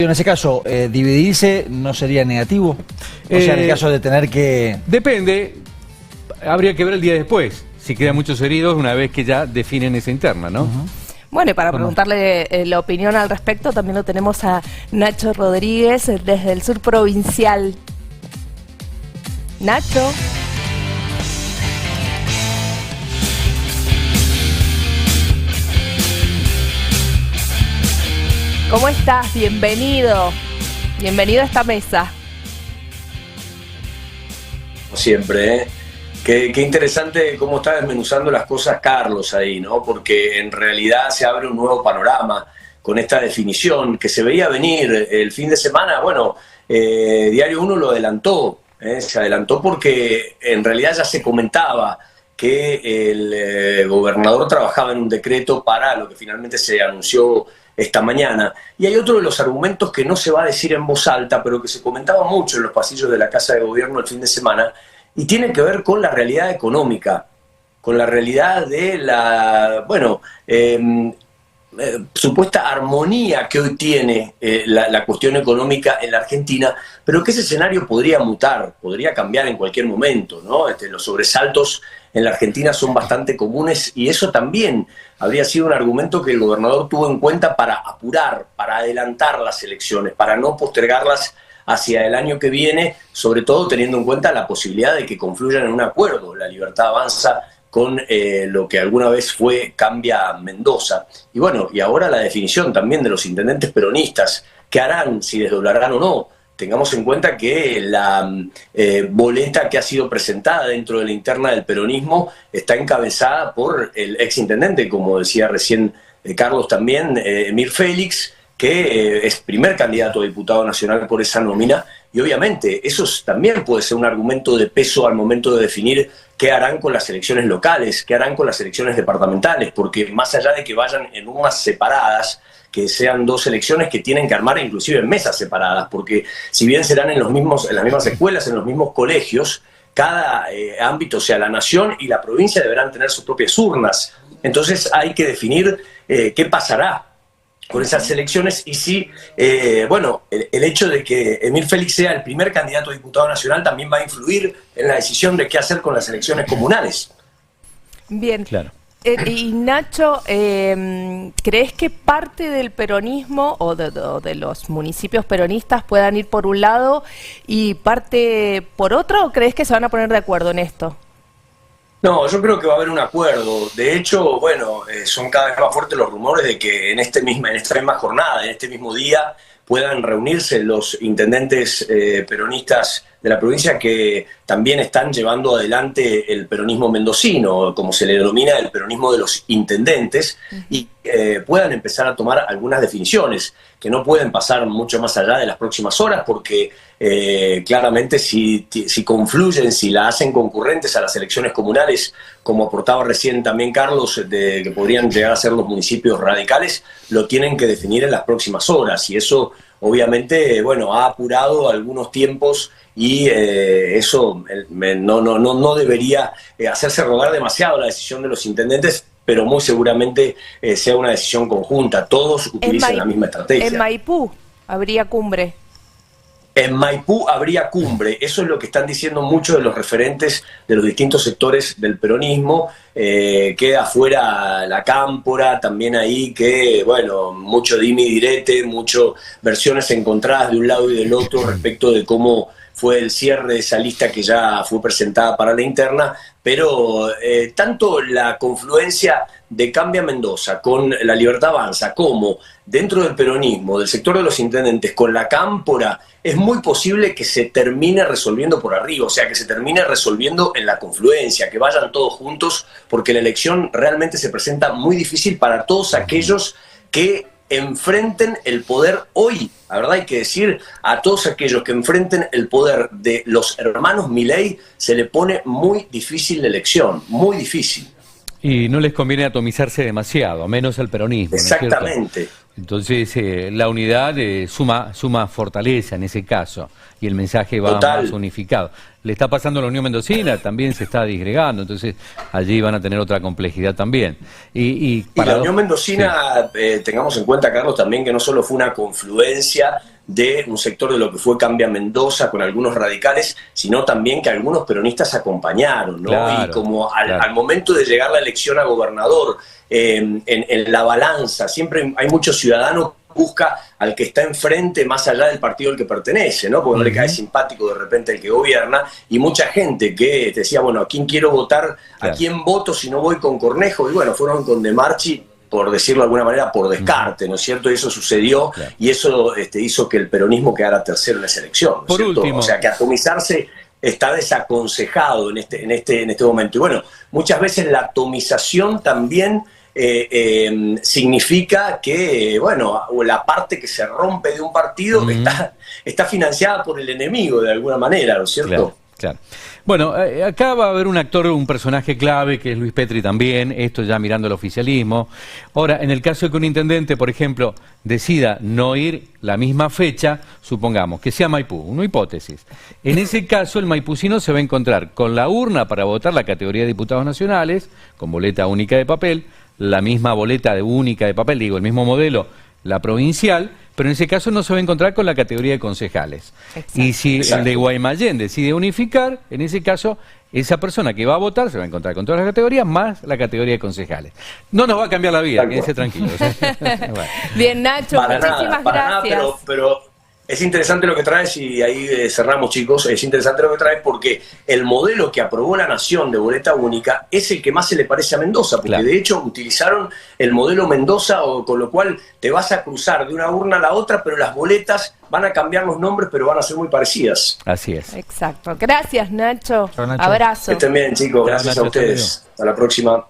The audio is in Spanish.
En ese caso, ¿dividirse no sería negativo? O sea, en el caso de tener que... Depende, habría que ver el día después, si quedan muchos heridos una vez que ya definen esa interna, ¿no? Bueno, y para preguntarle la opinión al respecto, también lo tenemos a Nacho Rodríguez desde el sur provincial. Nacho. ¿Cómo estás? Bienvenido. Bienvenido a esta mesa. Siempre, ¿eh? Qué interesante cómo está desmenuzando las cosas Carlos ahí, ¿no? Porque en realidad se abre un nuevo panorama con esta definición que se veía venir el fin de semana. Bueno, Diario 1 lo adelantó, se adelantó porque en realidad ya se comentaba que el gobernador trabajaba en un decreto para lo que finalmente se anunció esta mañana. Y hay otro de los argumentos que no se va a decir en voz alta, pero que se comentaba mucho en los pasillos de la Casa de Gobierno el fin de semana, y tiene que ver con la realidad económica, con la realidad de la, supuesta armonía que hoy tiene la cuestión económica en la Argentina, pero que ese escenario podría mutar, podría cambiar en cualquier momento, ¿no? Los sobresaltos en la Argentina son bastante comunes y eso también habría sido un argumento que el gobernador tuvo en cuenta para apurar, para adelantar las elecciones, para no postergarlas hacia el año que viene, sobre todo teniendo en cuenta la posibilidad de que confluyan en un acuerdo. La Libertad Avanza con lo que alguna vez fue Cambia Mendoza. Y bueno, y ahora la definición también de los intendentes peronistas, qué harán, si desdoblarán o no. Tengamos en cuenta que la boleta que ha sido presentada dentro de la interna del peronismo está encabezada por el exintendente, como decía recién Carlos también, Emir Félix, que es primer candidato a diputado nacional por esa nómina, y obviamente eso también puede ser un argumento de peso al momento de definir qué harán con las elecciones locales, qué harán con las elecciones departamentales, porque más allá de que vayan en unas separadas, que sean dos elecciones que tienen que armar inclusive en mesas separadas, porque si bien serán en las mismas escuelas, en los mismos colegios, cada ámbito, o sea, la nación y la provincia deberán tener sus propias urnas. Entonces hay que definir qué pasará con esas elecciones y si, el hecho de que Emir Félix sea el primer candidato a diputado nacional también va a influir en la decisión de qué hacer con las elecciones comunales. Bien. Claro. Y Nacho, ¿crees que parte del peronismo o de los municipios peronistas puedan ir por un lado y parte por otro, o crees que se van a poner de acuerdo en esto? No, yo creo que va a haber un acuerdo. De hecho, son cada vez más fuertes los rumores de que en esta misma jornada, en este mismo día, puedan reunirse los intendentes peronistas de la provincia que también están llevando adelante el peronismo mendocino, como se le denomina el peronismo de los intendentes, y puedan empezar a tomar algunas definiciones que no pueden pasar mucho más allá de las próximas horas, porque claramente si confluyen, si la hacen concurrentes a las elecciones comunales, como aportaba recién también Carlos, de que podrían llegar a ser los municipios radicales, lo tienen que definir en las próximas horas, y eso obviamente, ha apurado algunos tiempos y eso no debería hacerse rogar demasiado la decisión de los intendentes, pero muy seguramente sea una decisión conjunta. Todos utilicen la misma estrategia. En Maipú habría cumbre. En Maipú habría cumbre, eso es lo que están diciendo muchos de los referentes de los distintos sectores del peronismo. Queda afuera la Cámpora, también ahí que, mucho dime y direte, mucho versiones encontradas de un lado y del otro respecto de cómo fue el cierre de esa lista que ya fue presentada para la interna, pero tanto la confluencia de Cambia Mendoza con la Libertad Avanza como dentro del peronismo, del sector de los intendentes, con la Cámpora, es muy posible que se termine resolviendo por arriba, o sea, que se termine resolviendo en la confluencia, que vayan todos juntos, porque la elección realmente se presenta muy difícil para todos aquellos que enfrenten el poder hoy. La verdad hay que decir, a todos aquellos que enfrenten el poder de los hermanos Milei, se le pone muy difícil la elección, muy difícil. Y no les conviene atomizarse demasiado, menos al peronismo. Exactamente. ¿No es cierto? Entonces, la unidad suma fortaleza en ese caso, y el mensaje va Total. más unificado. Le está pasando a la Unión Mendocina, también se está disgregando, entonces allí van a tener otra complejidad también. Y la Unión Mendocina, tengamos en cuenta, Carlos, también que no solo fue una confluencia de un sector de lo que fue Cambia Mendoza con algunos radicales, sino también que algunos peronistas acompañaron, ¿no? Claro, y como claro. al momento de llegar la elección a gobernador, en la balanza, siempre hay muchos ciudadanos que busca al que está enfrente más allá del partido al que pertenece, ¿no? Porque no le cae simpático de repente el que gobierna, y mucha gente que te decía, bueno, ¿a quién quiero votar? Claro. ¿A quién voto si no voy con Cornejo? Y bueno, fueron con De Marchi, por decirlo de alguna manera, por descarte, ¿no es cierto? Y eso sucedió, Claro. y eso hizo que el peronismo quedara tercero en esa elección, ¿no es Por cierto? último. O sea, que atomizarse está desaconsejado en este momento. Y bueno, muchas veces la atomización también significa que, bueno, la parte que se rompe de un partido está financiada por el enemigo de alguna manera, ¿no es cierto? Claro, claro. Bueno, acá va a haber un actor, un personaje clave, que es Luis Petri también, esto ya mirando el oficialismo. Ahora, en el caso de que un intendente, por ejemplo, decida no ir la misma fecha, supongamos que sea Maipú, una hipótesis. En ese caso, el maipucino se va a encontrar con la urna para votar la categoría de diputados nacionales, con boleta única de papel, la misma boleta única de papel, digo, el mismo modelo, la provincial, pero en ese caso no se va a encontrar con la categoría de concejales. Exacto. Y si Exacto. el de Guaymallén decide unificar, en ese caso, esa persona que va a votar se va a encontrar con todas las categorías, más la categoría de concejales. No nos va a cambiar la vida, Tal quédense cual. tranquilos. Bueno. Bien, Nacho, muchísimas gracias. Nada, pero es interesante lo que traes, y ahí cerramos, chicos. Es interesante lo que traes porque el modelo que aprobó la Nación de boleta única es el que más se le parece a Mendoza, porque Claro. de hecho utilizaron el modelo Mendoza, con lo cual te vas a cruzar de una urna a la otra, pero las boletas van a cambiar los nombres, pero van a ser muy parecidas. Así es. Exacto. Gracias, Nacho. Chao, Nacho. Abrazo. Que estén bien, chicos. Gracias Nacho, a ustedes. Hasta la próxima.